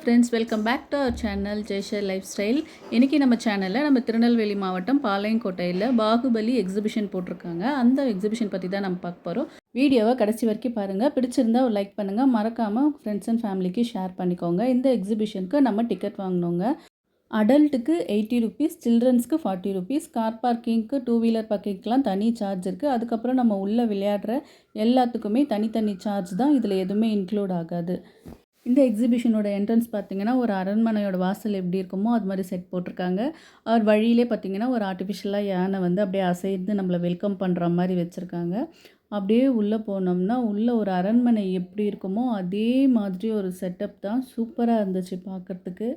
Friends, welcome back to our channel Jaishar life style. இன்றைக்கி நம்ம சேனலில் நம்ம திருநெல்வேலி மாவட்டம் பாளையங்கோட்டையில் பாகுபலி எக்ஸிபிஷன் போட்டிருக்காங்க. அந்த எக்ஸிபிஷன் பற்றி தான் நம்ம பார்க்க போகிறோம். வீடியோவை கடைசி வரைக்கும் பாருங்கள். பிடிச்சிருந்தா ஒரு லைக் பண்ணுங்கள். மறக்காமல் ஃப்ரெண்ட்ஸ் அண்ட் ஃபேமிலிக்கு ஷேர் பண்ணிக்கோங்க. இந்த எக்ஸிபிஷனுக்கு நம்ம டிக்கெட் வாங்கினோங்க. அடல்ட்டுக்கு 80 ருபீஸ், சில்ட்ரன்ஸ்க்கு 40 ருபீஸ். கார் பார்க்கிங்க்கு, டூ வீலர் பார்க்கிங்க்கெலாம் தனி சார்ஜ் இருக்குது. அதுக்கப்புறம் நம்ம உள்ளே விளையாடுற எல்லாத்துக்குமே தனித்தனி சார்ஜ் தான். இதில் எதுவுமே இன்க்ளூட் ஆகாது. இந்த எக்ஸிபிஷனோட என்ட்ரன்ஸ் பார்த்திங்கன்னா ஒரு அரண்மனையோட வாசல் எப்படி இருக்குமோ அது மாதிரி செட் போட்டிருக்காங்க. அவர் வழியிலே பார்த்திங்கன்னா ஒரு ஆர்டிஃபிஷியலாக யானை வந்து அப்படியே அசைந்து நம்மளை வெல்கம் பண்ணுற மாதிரி வச்சுருக்காங்க. அப்படியே உள்ளே போனோம்னா உள்ளே ஒரு அரண்மனை எப்படி இருக்குமோ அதே மாதிரி ஒரு செட்டப் தான். சூப்பராக இருந்துச்சு பார்க்குறதுக்கு.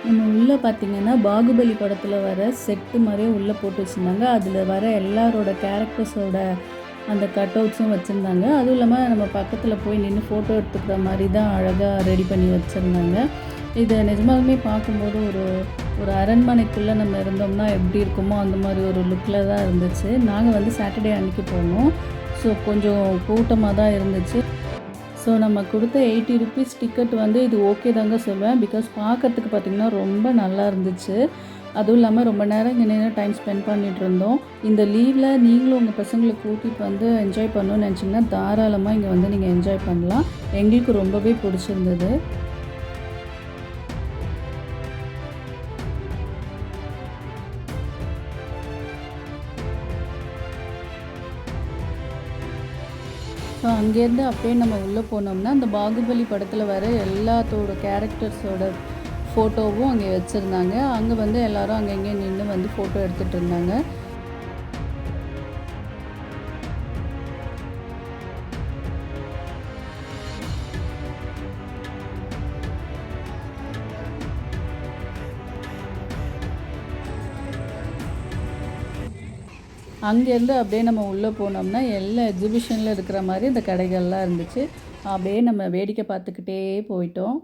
நம்ம உள்ளே பார்த்திங்கன்னா பாகுபலி படத்தில் வர செட்டு மாதிரியே உள்ளே போட்டு வச்சுருந்தாங்க. அதில் வர எல்லாரோட கேரக்டர்ஸோட அந்த கட் அவுட்ஸும் வச்சுருந்தாங்க. அதுவும் இல்லாமல் நம்ம பக்கத்தில் போய் நின்று ஃபோட்டோ எடுத்துக்கிற மாதிரி தான் அழகாக ரெடி பண்ணி வச்சுருந்தாங்க. இதை நிஜமாகவே பார்க்கும்போது ஒரு அரண்மனைக்குள்ளே நம்ம இருந்தோம்னா எப்படி இருக்குமோ அந்த மாதிரி ஒரு லுக்கில் தான் இருந்துச்சு. நாங்கள் வந்து சாட்டர்டே அன்றைக்கி போனோம். ஸோ கொஞ்சம் கூட்டமாக தான் இருந்துச்சு. ஸோ நம்ம கொடுத்த 80 ருபீஸ் டிக்கெட் வந்து இது ஓகே தாங்க சொல்லுவேன். பிகாஸ் பார்க்குறதுக்கு பார்த்திங்கன்னா ரொம்ப நல்லா இருந்துச்சு. அதுவும் இல்லாமல் ரொம்ப நேரம் இங்கே நின்று டைம் ஸ்பெண்ட் பண்ணிகிட்டு இருந்தோம். இந்த லீவில் நீங்களும் உங்கள் பசங்களை கூட்டிகிட்டு வந்து என்ஜாய் பண்ணணும்னு நினச்சிங்கன்னா தாராளமாக இங்கே வந்து நீங்கள் என்ஜாய் பண்ணலாம். எங்களுக்கு ரொம்பவே பிடிச்சிருந்தது. ஸோ அங்கேருந்து அப்படியே நம்ம உள்ளே போனோம்னா அந்த பாகுபலி படத்தில் வர எல்லாத்தோட கேரக்டர்ஸோட ஃபோட்டோவும் அங்கே வச்சுருந்தாங்க. அங்கே வந்து எல்லோரும் அங்கங்கே நின்று வந்து ஃபோட்டோ எடுத்துகிட்டு இருந்தாங்க. அங்கேருந்து அப்படியே நம்ம உள்ளே போனோம்னா எல்லா எக்ஸிபிஷனில் இருக்கிற மாதிரி இந்த கடைகள்லாம் இருந்துச்சு. அப்படியே நம்ம வேடிக்கை பார்த்துக்கிட்டே போயிட்டோம்.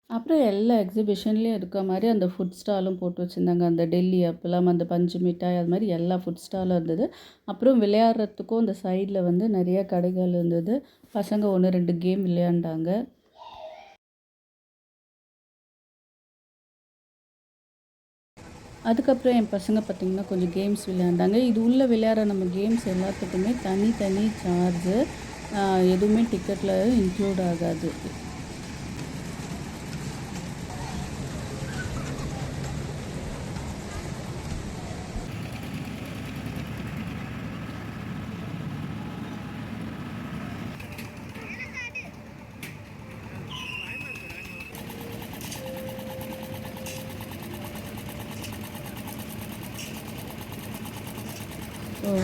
அப்புறம் எல்லா எக்ஸிபிஷன்லேயும் இருக்க மாதிரி அந்த ஃபுட் ஸ்டாலும் போட்டு வச்சுருந்தாங்க. அந்த டெல்லி அப்பளம், அந்த பஞ்சு மிட்டாய், அது மாதிரி எல்லா ஃபுட் ஸ்டாலும் இருந்தது. அப்புறம் விளையாடுறதுக்கும் அந்த சைடில் வந்து நிறைய கடைகள் இருந்தது. பசங்க 1-2 கேம் விளையாண்டாங்க. அதுக்கப்புறம் என் பசங்க பார்த்திங்கன்னா கொஞ்சம் கேம்ஸ் விளையாண்டாங்க. இது உள்ள விளையாடுற நம்ம கேம்ஸ் எல்லாத்துக்குமே தனி சார்ஜு. எதுவுமே டிக்கெட்டில் இன்க்ளூட் ஆகாது.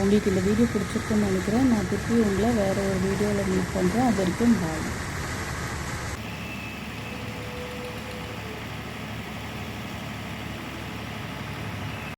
உங்களுக்கு இந்த வீடியோ பிடிச்சிருக்குன்னு நினைக்கிறேன். நான் திருப்பி உங்களை வேறு ஒரு வீடியோவில் மீட் பண்ணுறேன். அது வரைக்கும் பாய்.